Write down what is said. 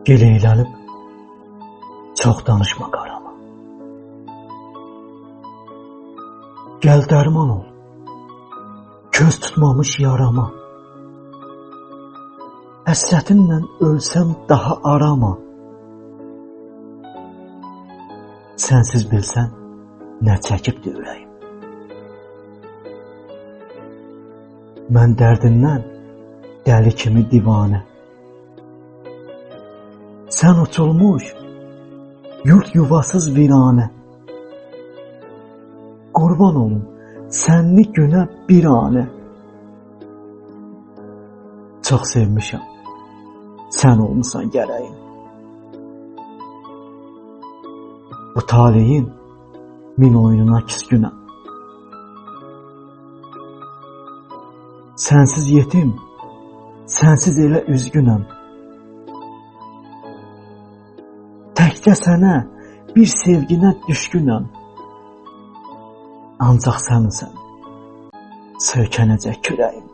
Gileylənib çox danışma qarama. Gəl dərman ol, köz tutmamış yarama. Həsrətinlə ölsəm daha arama. Sənsiz bilsən nə çəkibdi ürəyim. Mən dərdindən dəli kimi divanə. Sən uçulmuş, yurt yuvasız viranə. Qurban olum, sənli günə bir anə. Çox sevmişəm, sən olmusan gərəyim. Bu taleyin min oyununa küskünəm. Sənsiz yetim, sənsiz elə üzgünəm. Təkcə sənə, bir sevginə düşkünəm. Ancaq sənsən, söykənəcək kürəyim.